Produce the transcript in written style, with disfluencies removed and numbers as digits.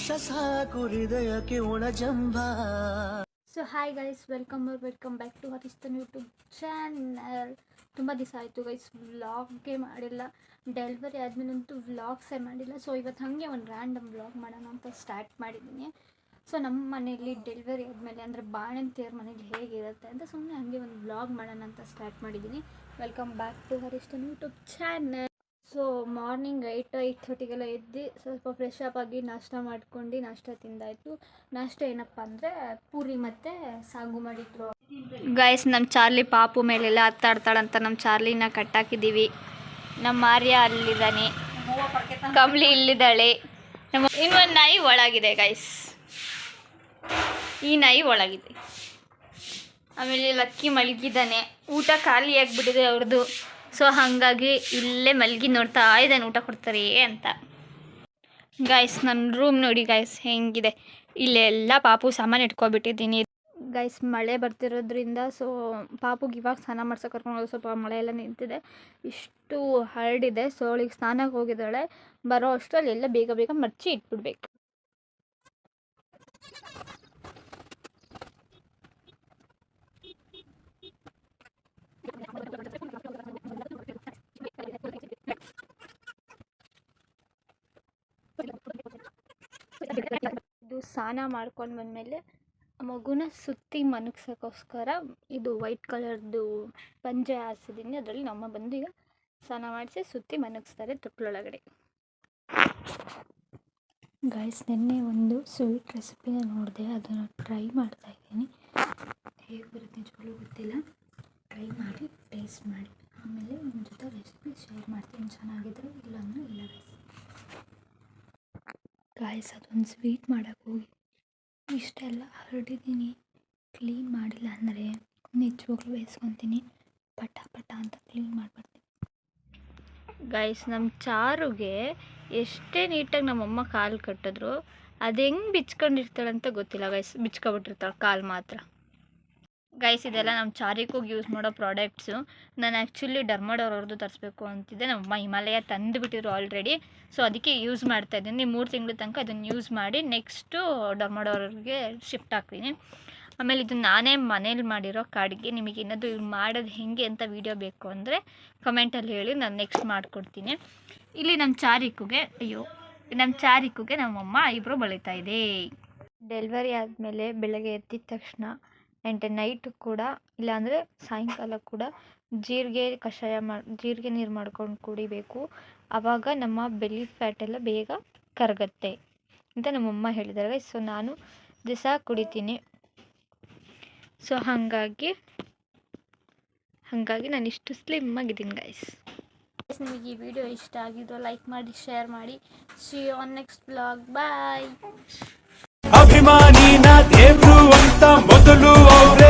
So hi guys, welcome back to Haristan YouTube channel. ತುಂಬ ದಿವಸ ಆಯಿತು ಗೈಸ್, ವ್ಲಾಗ್ಗೆ ಮಾಡಿಲ್ಲ. ಡೆಲಿವರಿ ಆದಮೇಲಂತೂ ವ್ಲಾಗ್ಸೇ ಮಾಡಿಲ್ಲ. ಸೊ ಇವತ್ತು ಹಾಗೆ ಒಂದು ರ್ಯಾಂಡಮ್ ವ್ಲಾಗ್ ಮಾಡೋಣ ಅಂತ ಸ್ಟಾರ್ಟ್ ಮಾಡಿದ್ದೀನಿ. ಸೊ ನಮ್ಮ ಮನೆಯಲ್ಲಿ ಡೆಲಿವರಿ ಆದಮೇಲೆ ಅಂದರೆ ಬಾಣಂತಿಯರ ಮನೇಲಿ ಹೇಗಿರುತ್ತೆ ಅಂತ ಸುಮ್ಮನೆ ಹಾಗೆ ಒಂದು ವ್ಲಾಗ್ ಮಾಡೋಣ ಅಂತ ಸ್ಟಾರ್ಟ್ ಮಾಡಿದ್ದೀನಿ. Welcome back to Haristan YouTube channel. So morning 8:30 ಎದ್ದು ಸ್ವಲ್ಪ ಫ್ರೆಶ್ ಅಪ್ ಆಗಿ ನಾಷ್ಟ ಮಾಡ್ಕೊಂಡು ನಾಷ್ಟ ತಿಂದಾಯಿತು. ನಾಷ್ಟ ಏನಪ್ಪ ಅಂದರೆ ಪೂರಿ ಮತ್ತು ಸಾಗು ಮಾಡಿದ್ರು ಗೈಸ್. ನಮ್ಮ ಚಾರ್ಲಿ ಪಾಪು ಮೇಲೆಲ್ಲ ಹತ್ತಾಡ್ತಾಳಂತ ನಮ್ಮ ಚಾರ್ಲಿನ ಕಟ್ಟಾಕಿದ್ದೀವಿ. ನಮ್ಮ ಆರ್ಯ ಅಲ್ಲಿದ್ದಾನೆ, ಕಮ್ಲಿ ಇಲ್ಲಿದ್ದಾಳೆ. ಇನ್ನೊಂದು ನಾಯಿ ಒಳಗಿದೆ ಗೈಸ್, ಈ ನಾಯಿ ಒಳಗಿದೆ. ಆಮೇಲೆ ಲಕ್ಕಿ ಮಲಗಿದ್ದಾನೆ, ಊಟ ಖಾಲಿ ಆಗಿಬಿಟ್ಟಿದೆ ಅವ್ರದ್ದು. ಸೊ ಹಾಗಾಗಿ ಇಲ್ಲೇ ಮಲಗಿ ನೋಡ್ತಾ ಇದ್ದಾನೆ ಊಟ ಕೊಡ್ತಾರೆ ಅಂತ. ಗೈಸ್ ನನ್ನ ರೂಮ್ ನೋಡಿ ಗೈಸ್ ಹೆಂಗಿದೆ. ಇಲ್ಲೆಲ್ಲ ಪಾಪು ಸಾಮಾನು ಇಟ್ಕೊಬಿಟ್ಟಿದ್ದೀನಿ ಗೈಸ್. ಮಳೆ ಬರ್ತಿರೋದ್ರಿಂದ ಸೊ ಪಾಪುಗೆ ಇವಾಗ ಸ್ನಾನ ಮಾಡ್ಸೋಕೆ ಕರ್ಕೊಂಡು ಹೋಗಿ ಸ್ವಲ್ಪ ಮಳೆ ಎಲ್ಲ ನಿಂತಿದೆ, ಇಷ್ಟು ಹರಡಿದೆ. ಸೊ ಅವಳಿಗೆ ಸ್ನಾನಕ್ಕೆ ಹೋಗಿದ್ದಾಳೆ. ಬರೋ ಅಷ್ಟರಲ್ಲಿ ಎಲ್ಲ ಬೇಗ ಬೇಗ ಮರ್ಚಿ ಇಟ್ಬಿಡ್ಬೇಕು. ಇದು ಸ್ನಾನ ಮಾಡ್ಕೊಂಡು ಬಂದಮೇಲೆ ಮಗುನ ಸುತ್ತಿ ಮನಗ್ಸೋಕ್ಕೋಸ್ಕರ ಇದು ವೈಟ್ ಕಲರ್ದು ಪಂಜೆ ಹಾಸಿದ್ದೀನಿ. ಅದರಲ್ಲಿ ನಮ್ಮ ಬಂದು ಈಗ ಸ್ನಾನ ಮಾಡಿಸಿ ಸುತ್ತಿ ಮನಗಿಸ್ತಾರೆ ತೊಟ್ಲೊಳಗಡೆ. ಗೈಸ್ ನೆನ್ನೆ ಒಂದು ಸ್ವೀಟ್ ರೆಸಿಪಿನ ನೋಡಿದೆ, ಅದನ್ನು ಟ್ರೈ ಮಾಡ್ತಾಯಿದ್ದೀನಿ. ಹೇಗೆ ಬರುತ್ತೆ ನಿಜವಾಗ್ಲೂ ಗೊತ್ತಿಲ್ಲ. ಟ್ರೈ ಮಾಡಿ ಟೇಸ್ಟ್ ಮಾಡಿ ಆಮೇಲೆ ನಿಮ್ಮ ಜೊತೆ ರೆಸಿಪಿ ಶೇರ್ ಮಾಡ್ತೀನಿ. ಚೆನ್ನಾಗಿದ್ರೆ ಇಲ್ಲ ಅಂದರೆ ಇಲ್ಲ ಗೈಸ್. ಅದೊಂದು ಸ್ವೀಟ್ ಮಾಡೋಕ್ಕೆ ಹೋಗಿ ಇಷ್ಟೆಲ್ಲ ಹರಡಿದ್ದೀನಿ. ಕ್ಲೀನ್ ಮಾಡಿಲ್ಲ ಅಂದರೆ ನಿಜವಾಗ್ಲೂ ಬೇಯಿಸ್ಕೊತೀನಿ, ಪಟ ಪಟ ಅಂತ ಕ್ಲೀನ್ ಮಾಡಿಬಿಡ್ತೀನಿ ಗೈಸ್. ನಮ್ಮ ಚಾರುಗೆ ಎಷ್ಟೇ ನೀಟಾಗಿ ನಮ್ಮಮ್ಮ ಕಾಲು ಕಟ್ಟಿದ್ರು ಅದು ಹೆಂಗೆ ಬಿಚ್ಕೊಂಡಿರ್ತಾಳೆ ಅಂತ ಗೊತ್ತಿಲ್ಲ ಗೈಸ್. ಬಿಚ್ಕೊಬಿಟ್ಟಿರ್ತಾಳೆ ಕಾಲು ಮಾತ್ರ ಗೈಸ್. ಇದೆಲ್ಲ ನಮ್ಮ ಚಾರಿಕೋಗಿ ಯೂಸ್ ಮಾಡೋ ಪ್ರಾಡಕ್ಟ್ಸು. ನಾನು ಆ್ಯಕ್ಚುಲಿ ಡರ್ಮಡವ್ರವ್ರದ್ದು ತರಿಸ್ಬೇಕು ಅಂತಿದ್ದೆ. ನಮ್ಮಮ್ಮ ಹಿಮಾಲಯ ತಂದುಬಿಟ್ಟಿದ್ರು ಆಲ್ರೆಡಿ. ಸೊ ಅದಕ್ಕೆ ಯೂಸ್ ಮಾಡ್ತಾಯಿದ್ದೀನಿ. 3 ತಿಂಗಳ ತನಕ ಅದನ್ನು ಯೂಸ್ ಮಾಡಿ ನೆಕ್ಸ್ಟು ಡರ್ಮಡವ್ರಿಗೆ ಶಿಫ್ಟ್ ಆಗ್ತೀನಿ. ಆಮೇಲೆ ಇದು ನಾನೇ ಮನೇಲಿ ಮಾಡಿರೋ ಕಾಡಿಗೆ. ನಿಮಗೆ ಏನಾದರೂ ಇವ್ರು ಮಾಡೋದು ಹೇಗೆ ಅಂತ ವೀಡಿಯೋ ಬೇಕು ಅಂದರೆ ಕಮೆಂಟಲ್ಲಿ ಹೇಳಿ, ನಾನು ನೆಕ್ಸ್ಟ್ ಮಾಡಿಕೊಡ್ತೀನಿ. ಇಲ್ಲಿ ನಮ್ಮ ಚಾರಿಕುಗೆ ನಮ್ಮಮ್ಮ ಐಬ್ರೋ ಬಳಿತಾ ಇದೆ. ಡೆಲಿವರಿ ಆದಮೇಲೆ ಬೆಳಗ್ಗೆ ಎದ್ದಿದ ತಕ್ಷಣ ಆ್ಯಂಡ್ ನೈಟು ಕೂಡ ಇಲ್ಲಾಂದರೆ ಸಾಯಂಕಾಲ ಕೂಡ ಜೀರಿಗೆ ನೀರು ಮಾಡ್ಕೊಂಡು ಕುಡಿಬೇಕು. ಆವಾಗ ನಮ್ಮ ಬೆಲ್ಲಿ ಫ್ಯಾಟೆಲ್ಲ ಬೇಗ ಕರಗತ್ತೆ ಅಂತ ನಮ್ಮಮ್ಮ ಹೇಳಿದ್ದಾರೆ. ಸೊ ನಾನು ದಿವಸ ಕುಡಿತೀನಿ. ಸೊ ಹಾಗಾಗಿ ನಾನು ಇಷ್ಟು ಸ್ಲಿಮ್ ಆಗಿದ್ದೀನಿ ಗೈಸ್. ನಿಮಗೆ ಈ ವಿಡಿಯೋ ಇಷ್ಟ ಆಗಿದ್ದು ಲೈಕ್ ಮಾಡಿ, ಶೇರ್ ಮಾಡಿ. See you on next blog. Bye. ಅಭಿಮಾನಿನ ದೇವ್ರು ಅಂತ ಮೊದಲು ಅವರೇ